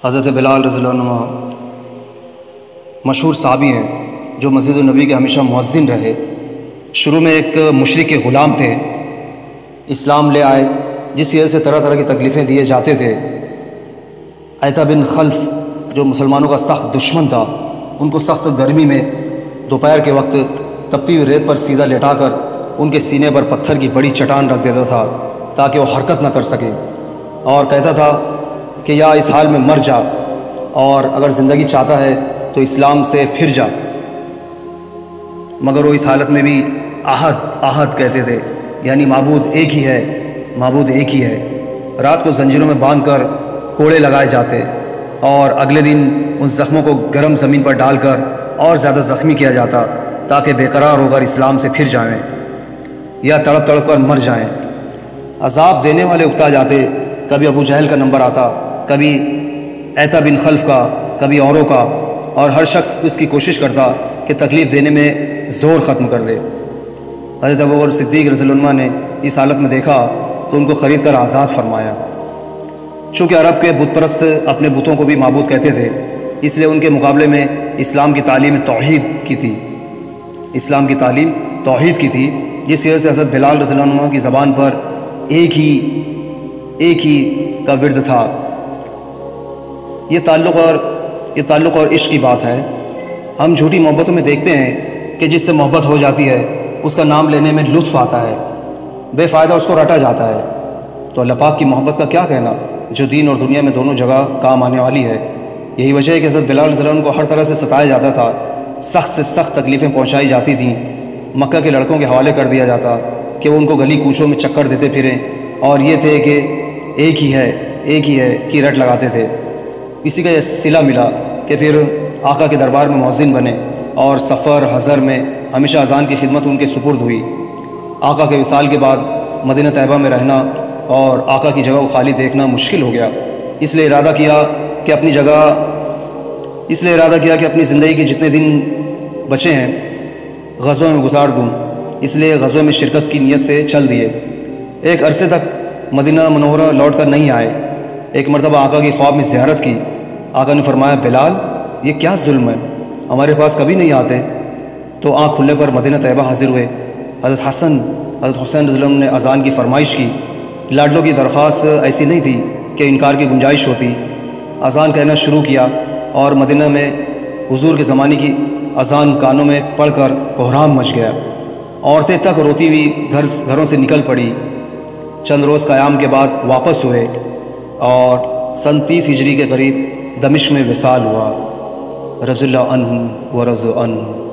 حضرت بلال رضی اللہ عنہ مشہور صحابی ہیں جو مسجد النبی کے ہمیشہ مؤذن رہے۔ شروع میں ایک مشرک کے غلام تھے، اسلام لے آئے جس کی وجہ سے طرح طرح کی تکلیفیں دیے جاتے تھے۔ عیطا بن خلف جو مسلمانوں کا سخت دشمن تھا، ان کو سخت گرمی میں دوپہر کے وقت تپتی ہوئی ریت پر سیدھا لٹا کر ان کے سینے پر پتھر کی بڑی چٹان رکھ دیتا تھا تاکہ وہ حرکت نہ کر سکے، اور کہتا تھا کہ یا اس حال میں مر جا، اور اگر زندگی چاہتا ہے تو اسلام سے پھر جا۔ مگر وہ اس حالت میں بھی احد احد کہتے تھے، یعنی معبود ایک ہی ہے، معبود ایک ہی ہے۔ رات کو زنجیروں میں باندھ کر کوڑے لگائے جاتے اور اگلے دن ان زخموں کو گرم زمین پر ڈال کر اور زیادہ زخمی کیا جاتا تاکہ بے قرار ہو کر اسلام سے پھر جائیں یا تڑپ تڑپ کر مر جائیں۔ عذاب دینے والے اکتا جاتے، کبھی ابو جہل کا نمبر آتا، کبھی عیطا بن خلف کا، کبھی اوروں کا، اور ہر شخص اس کی کوشش کرتا کہ تکلیف دینے میں زور ختم کر دے۔ حضرت ابوبکر صدیق رضی اللہ عنہ نے اس حالت میں دیکھا تو ان کو خرید کر آزاد فرمایا۔ چونکہ عرب کے بت پرست اپنے بتوں کو بھی معبود کہتے تھے، اس لیے ان کے مقابلے میں اسلام کی تعلیم توحید کی تھی، اسلام کی تعلیم توحید کی تھی، جس کی وجہ سے حضرت بلال رضی اللہ عنہ کی زبان پر ایک ہی کا ورد تھا۔ یہ تعلق اور عشق کی بات ہے۔ ہم جھوٹی محبتوں میں دیکھتے ہیں کہ جس سے محبت ہو جاتی ہے اس کا نام لینے میں لطف آتا ہے، بے فائدہ اس کو رٹا جاتا ہے۔ تو اللہ پاک کی محبت کا کیا کہنا جو دین اور دنیا میں دونوں جگہ کام آنے والی ہے۔ یہی وجہ ہے کہ حضرت بلال رضی اللہ عنہ کو ہر طرح سے ستایا جاتا تھا، سخت سے سخت تکلیفیں پہنچائی جاتی تھیں، مکہ کے لڑکوں کے حوالے کر دیا جاتا کہ وہ ان کو گلی کوچوں میں چکر دیتے پھریں، اور یہ تھے کہ ایک ہی ہے کی رٹ لگاتے تھے۔ اسی کا یہ صلہ ملا کہ پھر آقا کے دربار میں مؤذن بنے، اور سفر حضر میں ہمیشہ اذان کی خدمت ان کے سپرد ہوئی۔ آقا کے وصال کے بعد مدینہ طیبہ میں رہنا اور آقا کی جگہ کو خالی دیکھنا مشکل ہو گیا، اس لیے ارادہ کیا کہ اپنی زندگی کے جتنے دن بچے ہیں غزووں میں گزار دوں، اس لیے غزوے میں شرکت کی نیت سے چل دیے۔ ایک عرصے تک مدینہ منورہ لوٹ کر نہیں آئے۔ ایک مرتبہ آقا کی خواب میں زیارت کی۔ آقا نے فرمایا، بلال یہ کیا ظلم ہے، ہمارے پاس کبھی نہیں آتے۔ تو آنکھ کھلنے پر مدینہ طیبہ حاضر ہوئے۔ حضرت حسین رضی اللہ عنہ نے اذان کی فرمائش کی۔ لاڈلوں کی درخواست ایسی نہیں تھی کہ انکار کی گنجائش ہوتی۔ اذان کہنا شروع کیا اور مدینہ میں حضور کے زمانے کی اذان کانوں میں پڑھ کر کوہرام مچ گیا۔ عورتیں تک روتی ہوئی گھروں سے نکل پڑی۔ چند روز قیام کے بعد واپس ہوئے اور سن 30 ہجری کے قریب دمشق میں وصال ہوا۔ رضی اللہ عنہ و رضوا عنہ۔